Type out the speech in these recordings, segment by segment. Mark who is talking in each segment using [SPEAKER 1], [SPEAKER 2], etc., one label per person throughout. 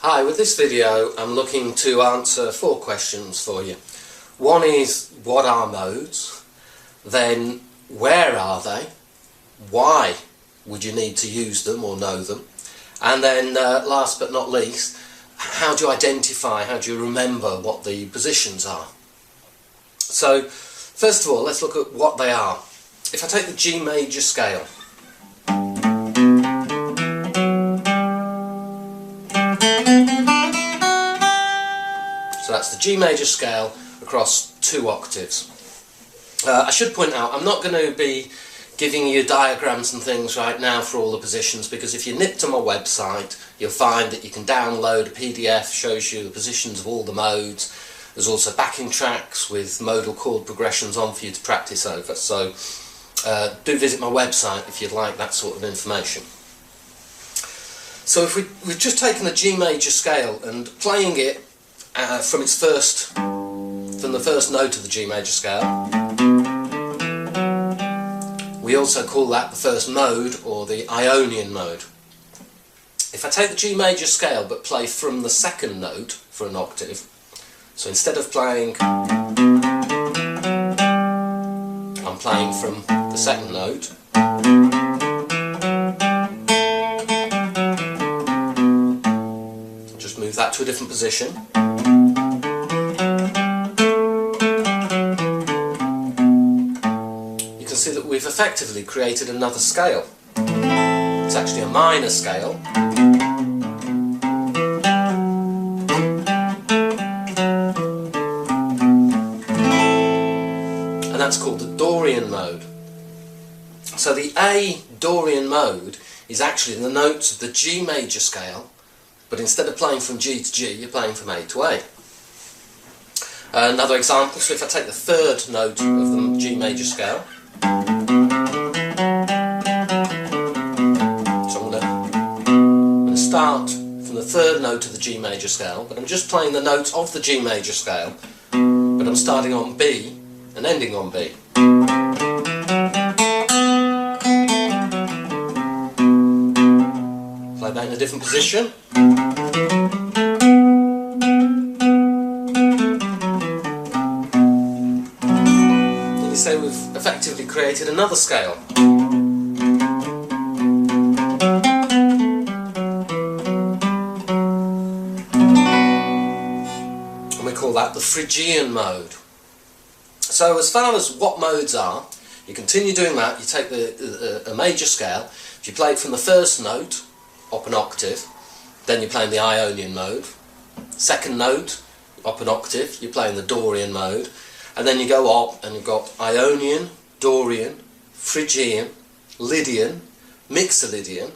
[SPEAKER 1] Hi, with this video I'm looking to answer 4 questions for you. One is, what are modes? Then, where are they? Why would you need to use them or know them? And then, last but not least, how do you identify, how do you remember what the positions are? So, first of all, let's look at what they are. If I take the G major scale, so that's the G major scale across 2 octaves. I should point out, I'm not going to be giving you diagrams and things right now for all the positions, because if you nip to my website you'll find that you can download a PDF, shows you the positions of all the modes. There's also backing tracks with modal chord progressions on for you to practice over, so do visit my website if you'd like that sort of information. So if we've just taken the G major scale and playing it from the first note of the G major scale, we also call that the first mode, or the Aeolian mode. If I take the G major scale but play from the second note for an octave, so instead of playing, I'm playing from the second note, just move that to a different position. See that we've effectively created another scale. It's actually a minor scale, and that's called the Dorian mode. So the A Dorian mode is actually the notes of the G major scale, but instead of playing from G to G, you're playing from A to A. Another example, so if I take the third note of the G major scale, so I'm going to start from the third note of the G major scale, but I'm just playing the notes of the G major scale, but I'm starting on B and ending on B. Play that in a different position. So we've effectively created another scale. And we call that the Phrygian mode. So as far as what modes are, you continue doing that. You take a major scale, if you play it from the first note, up an octave, then you're playing the Aeolian mode. Second note, up an octave, you're playing the Dorian mode. And then you go up and you've got Ionian, Dorian, Phrygian, Lydian, Mixolydian,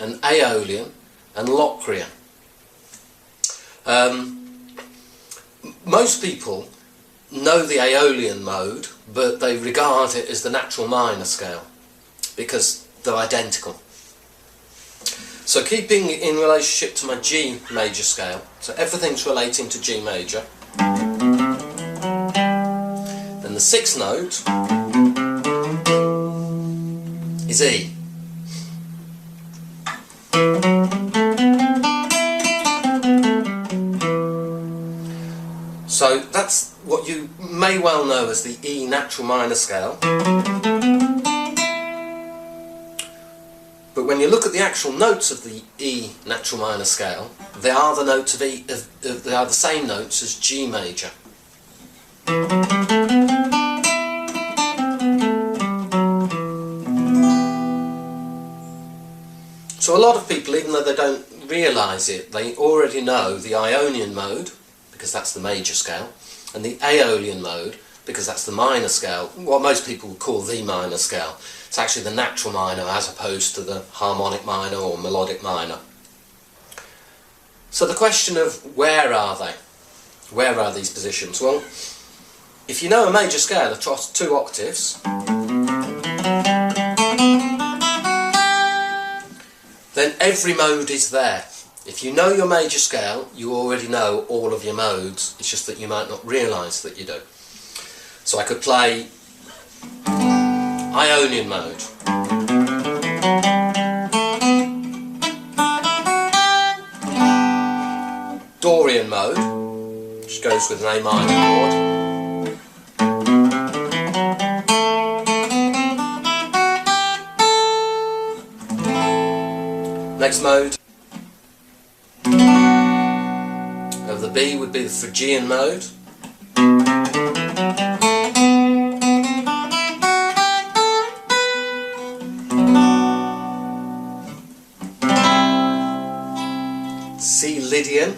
[SPEAKER 1] and Aeolian, and Locrian. Most people know the Aeolian mode, but they regard it as the natural minor scale, because they're identical. So keeping in relationship to my G major scale, so everything's relating to G major. And the 6th note is E. So that's what you may well know as the E natural minor scale. But when you look at the actual notes of the E natural minor scale, they are the notes of E. They are the same notes as G major. So a lot of people, even though they don't realise it, they already know the Ionian mode, because that's the major scale, and the Aeolian mode, because that's the minor scale, what most people would call the minor scale. It's actually the natural minor as opposed to the harmonic minor or melodic minor. So the question of where are they? Where are these positions? Well, if you know a major scale across 2 octaves, then every mode is there. If you know your major scale, you already know all of your modes. It's just that you might not realise that you do. So I could play Ionian mode. Dorian mode, which goes with an A minor chord. Next mode of the B would be the Phrygian mode. C Lydian.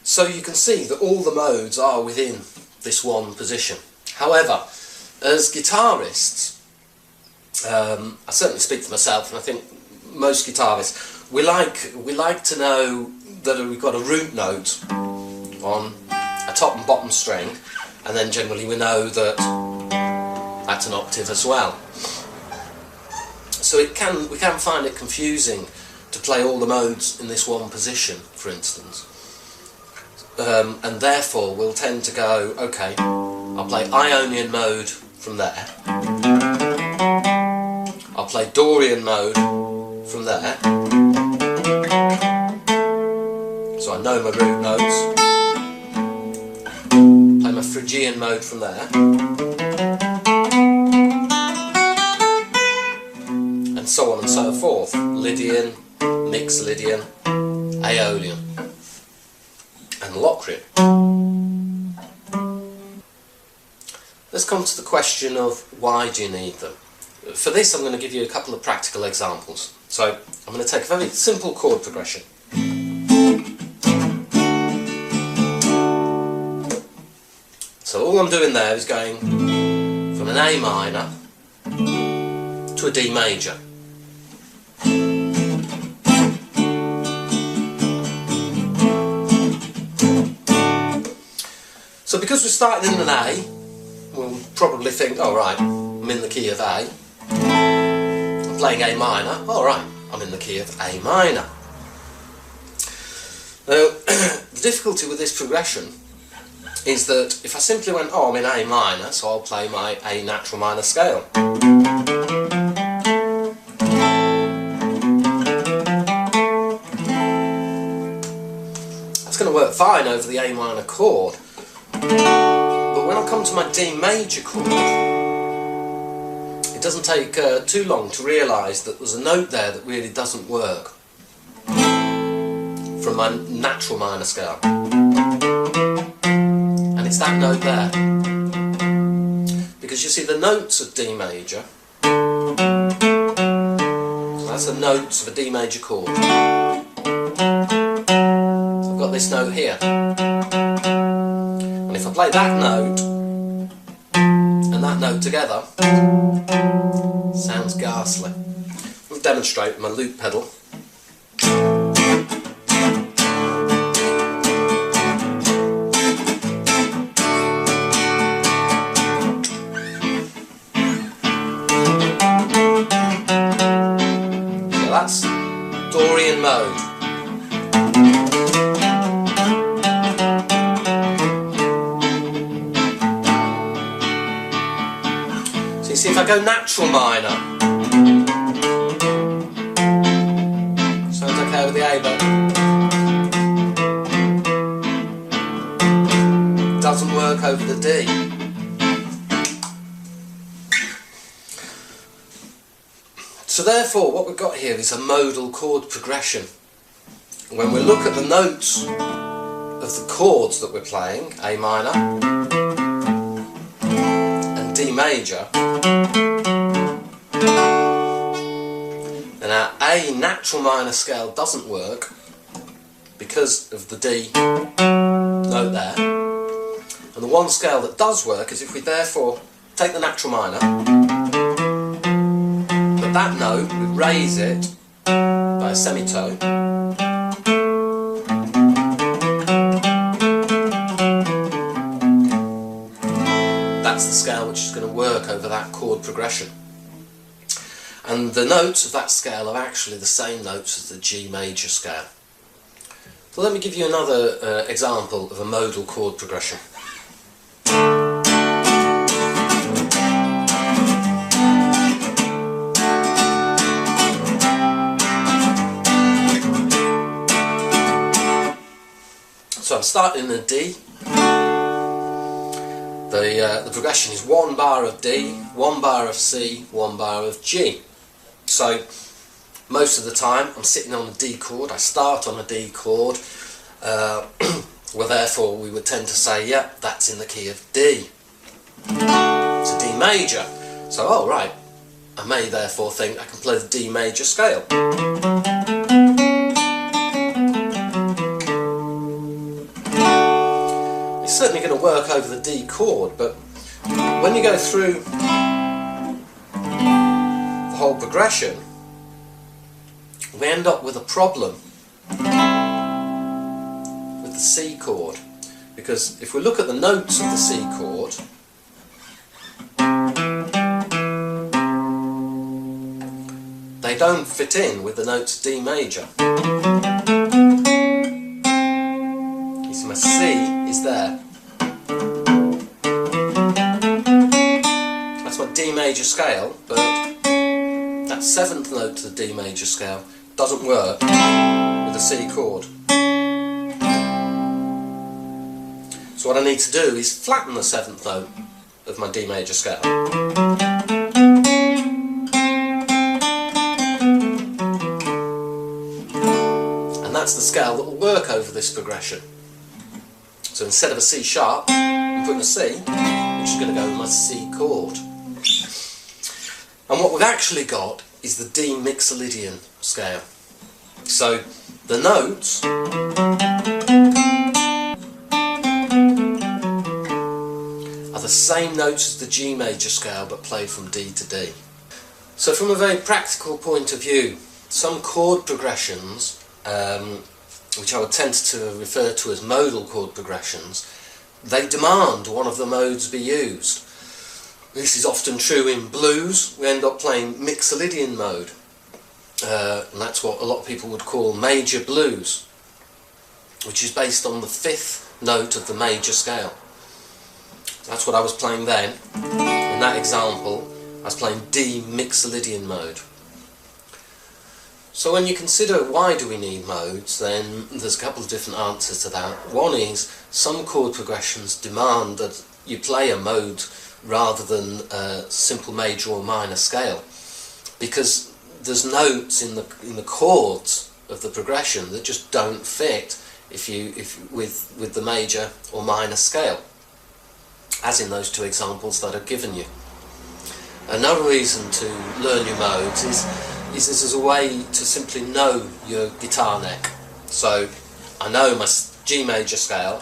[SPEAKER 1] So you can see that all the modes are within this one position. However, as guitarists, I certainly speak for myself, and I think most guitarists, we like to know that we've got a root note on a top and bottom string, and then generally we know that that's an octave as well. So we can find it confusing to play all the modes in this one position, for instance. And therefore we'll tend to go, okay, I'll play Ionian mode from there, I'll play Dorian mode from there, so I know my root notes, play my Phrygian mode from there, and so on and so forth, Lydian, Mixed Lydian, Aeolian, and Locrian. Let's come to the question of why do you need them. For this I'm going to give you a couple of practical examples. So I'm going to take a very simple chord progression. So all I'm doing there is going from an A minor to a D major. So because we're starting in an A, we'll probably think, oh right, I'm in the key of A. I'm playing A minor, all right, I'm in the key of A minor. Now, the difficulty with this progression is that if I simply went, oh, I'm in A minor, so I'll play my A natural minor scale. That's going to work fine over the A minor chord. But when I come to my D major chord, it doesn't take too long to realise that there's a note there that really doesn't work from my natural minor scale. And it's that note there. Because you see the notes of D major, so that's the notes of a D major chord. So I've got this note here. And if I play that note and that note together, sounds ghastly. I'll demonstrate with my loop pedal. So that's Dorian mode. See, if I go natural minor, sounds okay with the A, but doesn't work over the D. So therefore what we've got here is a modal chord progression. When we look at the notes of the chords that we're playing, A minor and D major, and our A natural minor scale doesn't work because of the D note there, and the one scale that does work is if we therefore take the natural minor, but that note, we raise it by a semitone, that's the scale which is going to work over that chord progression. And the notes of that scale are actually the same notes as the G major scale. So let me give you another example of a modal chord progression. I'm starting in a D. The progression is 1 bar of D, 1 bar of C, 1 bar of G. So most of the time I'm sitting on a D chord. I start on a D chord. Well, therefore we would tend to say, yeah, that's in the key of D. It's a D major. So, oh right, I may therefore think I can play the D major scale. It's certainly going to work over the D chord, but when you go through the whole progression, we end up with a problem with the C chord, because if we look at the notes of the C chord, they don't fit in with the notes D major. You see, my C is there. That's my D major scale, but that 7th note to the D major scale doesn't work with the C chord. So what I need to do is flatten the 7th note of my D major scale. And that's the scale that will work over this progression. So instead of a C sharp, I'm putting a C, which is going to go with my C chord. And what we've actually got is the D mixolydian scale. So the notes are the same notes as the G major scale, but played from D to D. So from a very practical point of view, some chord progressions, which I would tend to refer to as modal chord progressions, they demand one of the modes be used. This is often true in blues. We end up playing mixolydian mode, and that's what a lot of people would call major blues, which is based on the 5th note of the major scale. That's what I was playing then. In that example, I was playing D mixolydian mode. So when you consider why do we need modes, then there's a couple of different answers to that. One is some chord progressions demand that you play a mode rather than a simple major or minor scale, because there's notes in the chords of the progression that just don't fit with the major or minor scale, as in those 2 examples that I've given you. Another reason to learn your modes is this is a way to simply know your guitar neck. So I know my G major scale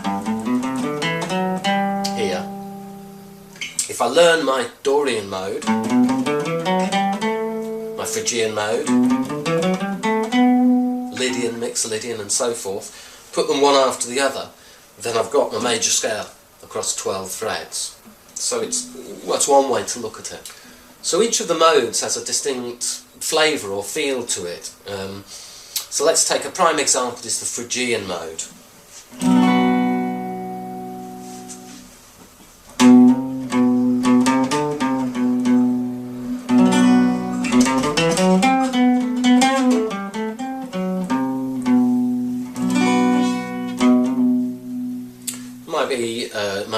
[SPEAKER 1] here. If I learn my Dorian mode, my Phrygian mode, Lydian, Mixolydian and so forth, put them one after the other, then I've got my major scale across 12 frets. So that's one way to look at it. So each of the modes has a distinct flavour or feel to it. So let's take a prime example, is the Phrygian mode.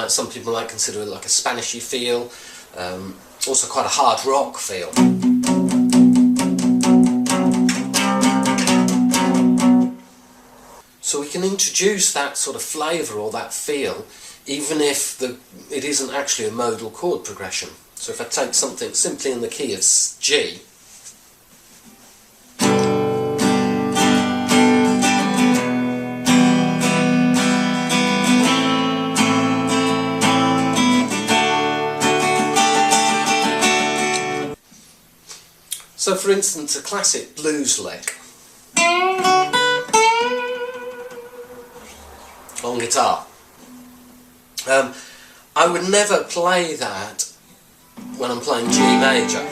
[SPEAKER 1] Some people might consider it like a Spanishy feel, also quite a hard rock feel. So we can introduce that sort of flavour or that feel even if it isn't actually a modal chord progression. So if I take something simply in the key of G, so for instance a classic blues lick on guitar, I would never play that when I'm playing G major.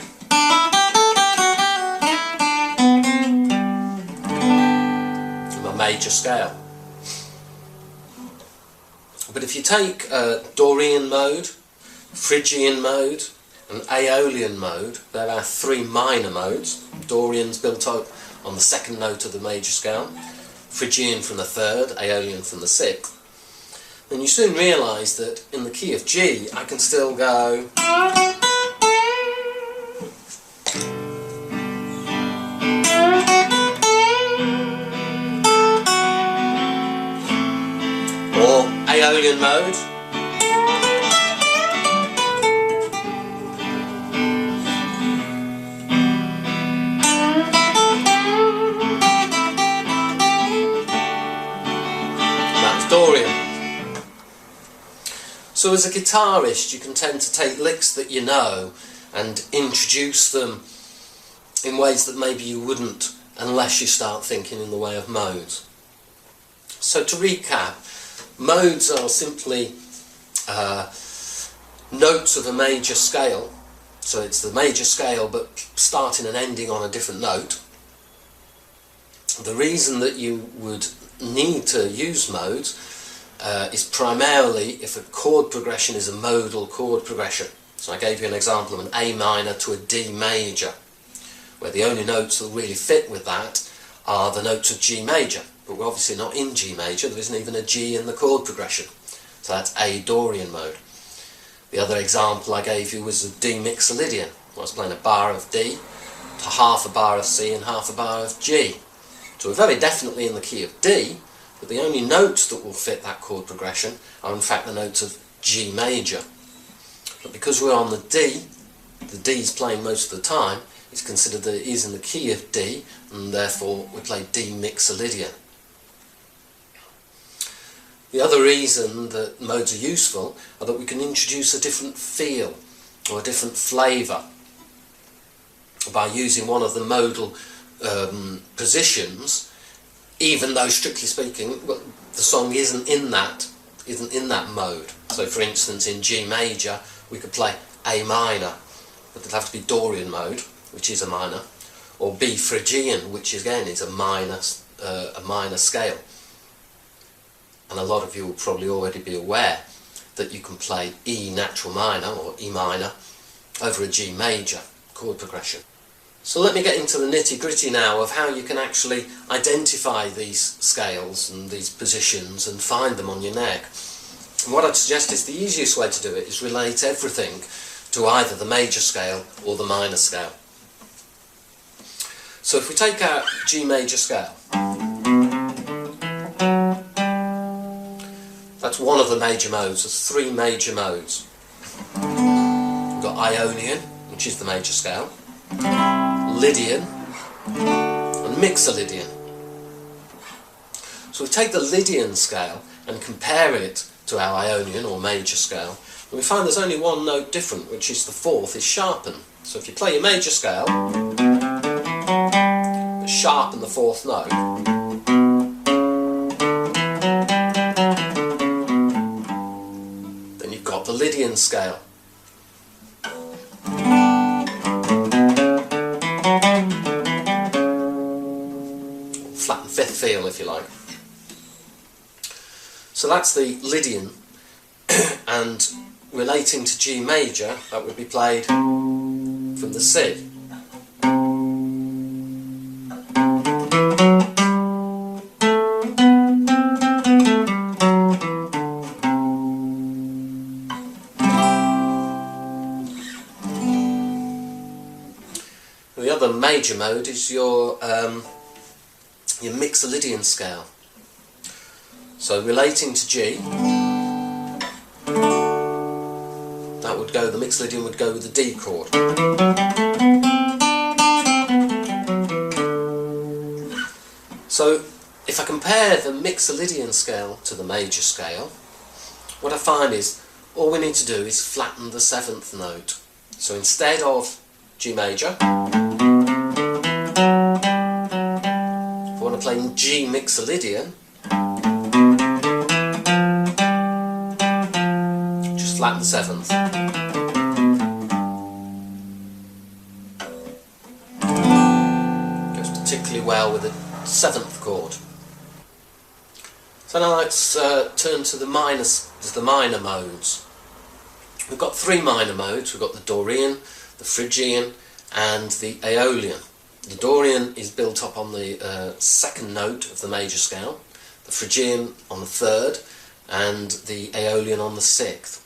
[SPEAKER 1] My major scale. But if you take Dorian mode, Phrygian mode and Aeolian mode, there are 3 minor modes. Dorian's built up on the 2nd note of the major scale, Phrygian from the 3rd, Aeolian from the 6th. then you soon realise that in the key of G I can still go or Aeolian mode. That's Dorian. So as a guitarist you can tend to take licks that you know and introduce them in ways that maybe you wouldn't unless you start thinking in the way of modes. So to recap, modes are simply notes of a major scale. So it's the major scale but starting and ending on a different note. The reason that you would need to use modes is primarily if a chord progression is a modal chord progression. So I gave you an example of an A minor to a D major, where the only notes that really fit with that are the notes of G major. But we're obviously not in G major, there isn't even a G in the chord progression. So that's A Dorian mode. The other example I gave you was a D mixolydian. I was playing a bar of D to half a bar of C and half a bar of G. So we're very definitely in the key of D, but the only notes that will fit that chord progression are in fact the notes of G major. But because we're on the D's playing most of the time, it's considered that it is in the key of D, and therefore we play D mixolydian. The other reason that modes are useful are that we can introduce a different feel or a different flavour by using one of the modal positions, even though strictly speaking, well, the song isn't in that mode. So for instance in G major we could play A minor, but it'd have to be Dorian mode, which is a minor, or B Phrygian, which again is a minor scale. And a lot of you will probably already be aware that you can play E natural minor or E minor over a G major chord progression. So let me get into the nitty-gritty now of how you can actually identify these scales and these positions and find them on your neck. And what I'd suggest is the easiest way to do it is relate everything to either the major scale or the minor scale. So if we take our G major scale, that's one of the major modes. There's three major modes. We've got Aeolian, which is the major scale, Lydian and Mixolydian. So we take the Lydian scale and compare it to our Aeolian or major scale, and we find there's only one note different, which is the fourth is sharpen. So if you play your major scale, sharpen the fourth note, then you've got the Lydian scale. Flat and fifth feel, if you like. So that's the Lydian, and relating to G major, that would be played from the C. The other major mode is your Mixolydian scale. So relating to G, that would go, the Mixolydian would go with the D chord. So if I compare the Mixolydian scale to the major scale, what I find is all we need to do is flatten the seventh note. So instead of G major, if I want to play G Mixolydian, just flatten the seventh. Goes particularly well with the seventh chord. So now let's turn to the minor modes. We've got three minor modes. We've got the Dorian, the Phrygian and the Aeolian. The Dorian is built up on the second note of the major scale, the Phrygian on the third, and the Aeolian on the 6th.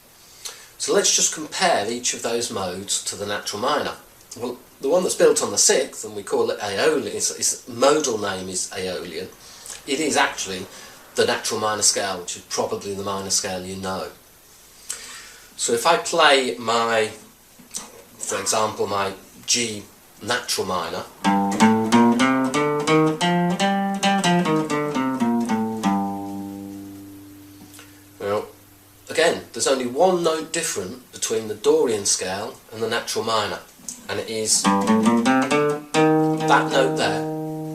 [SPEAKER 1] So let's just compare each of those modes to the natural minor. Well, the one that's built on the 6th, and we call it Aeolian, its modal name is Aeolian, it is actually the natural minor scale, which is probably the minor scale you know. So if I play my, for example, my G natural minor, well, again, there's only one note different between the Dorian scale and the natural minor, and it is that note there.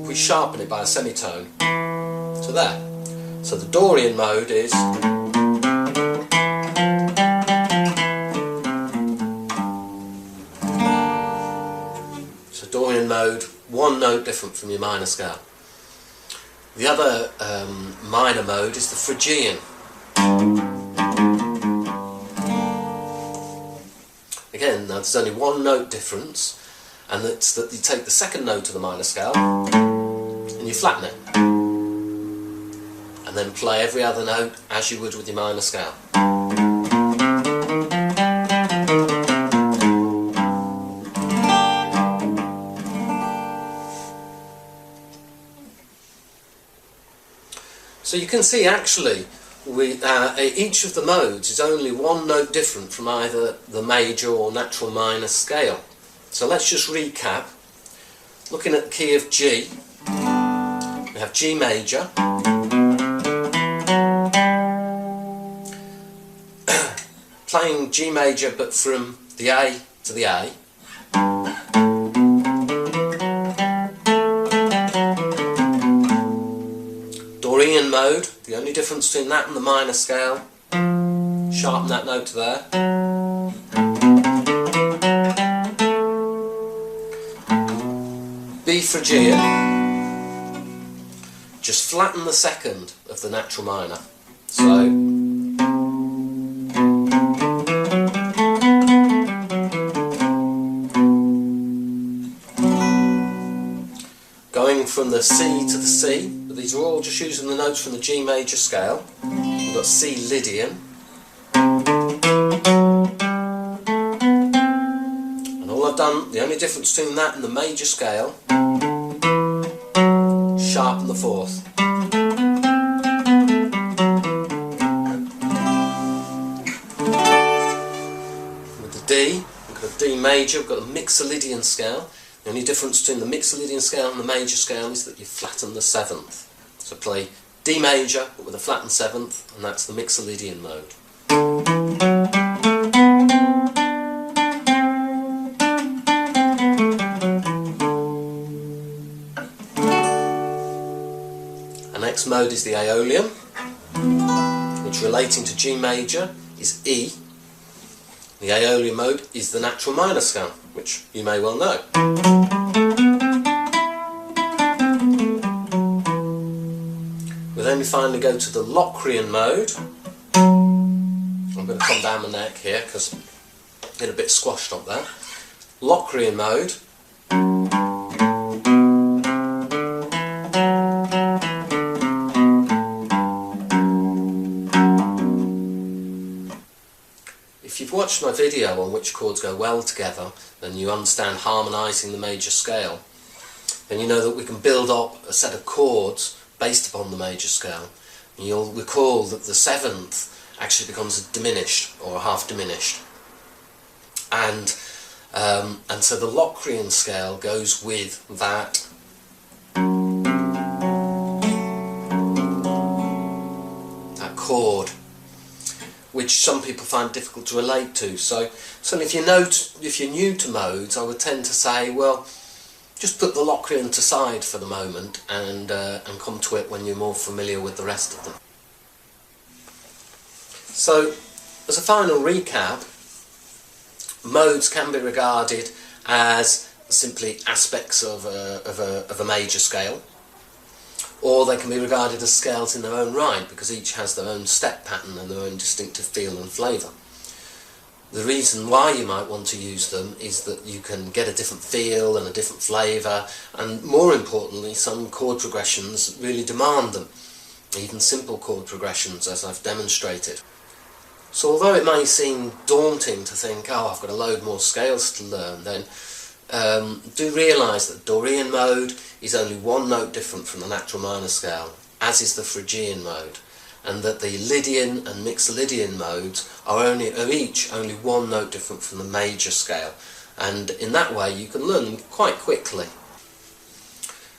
[SPEAKER 1] If we sharpen it by a semitone to there. So the Dorian mode is Dorian mode, one note different from your minor scale. The other minor mode is the Phrygian. Again, now there's only one note difference, and it's that you take the second note of the minor scale and you flatten it, and then play every other note as you would with your minor scale. So you can see actually each of the modes is only one note different from either the major or natural minor scale. So let's just recap. Looking at the key of G, we have G major, playing G major but from the A to the A. Dorian mode, the only difference between that and the minor scale, sharpen that note to there. B Phrygian, just flatten the second of the natural minor. So, going from the C to the C, but these are all just using the notes from the G major scale. We've got C Lydian, and all I've done, the only difference between that and the major scale, sharpen the 4th. With the D, we've got a D major, we've got a Mixolydian scale. The only difference between the Mixolydian scale and the major scale is that you flatten the 7th. So play D major but with a flattened 7th, and that's the Mixolydian mode. The next mode is the Aeolian, which relating to G major is E. The Aeolian mode is the natural minor scale, which you may well know. We then finally go to the Locrian mode. I'm going to come down my neck here because I'm getting a bit squashed up there. Locrian mode. If you've watched my video on which chords go well together, then you understand harmonising the major scale. Then you know that we can build up a set of chords based upon the major scale. And you'll recall that the 7th actually becomes diminished or half diminished. And so the Locrian scale goes with that chord, which some people find difficult to relate to. So if you're new to modes, I would tend to say, well, just put the Locrian to side for the moment and come to it when you're more familiar with the rest of them. So, as a final recap, modes can be regarded as simply aspects of a major scale, or they can be regarded as scales in their own right, because each has their own step pattern and their own distinctive feel and flavour. The reason why you might want to use them is that you can get a different feel and a different flavour, and more importantly, some chord progressions really demand them. even simple chord progressions as I've demonstrated. So although it may seem daunting to think, oh, I've got a load more scales to learn, then do realise that Dorian mode is only one note different from the natural minor scale, as is the Phrygian mode, and that the Lydian and Mixolydian modes are each only one note different from the major scale, and in that way you can learn them quite quickly.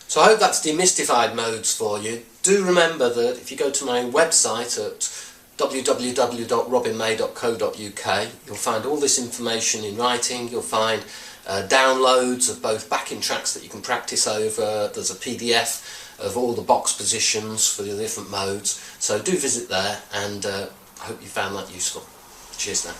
[SPEAKER 1] So I hope that's demystified modes for you. Do remember that if you go to my website at www.robinmay.co.uk, you'll find all this information in writing. You'll find downloads of both backing tracks that you can practice over. There's a PDF of all the box positions for the different modes. So do visit there, and I hope you found that useful. Cheers now.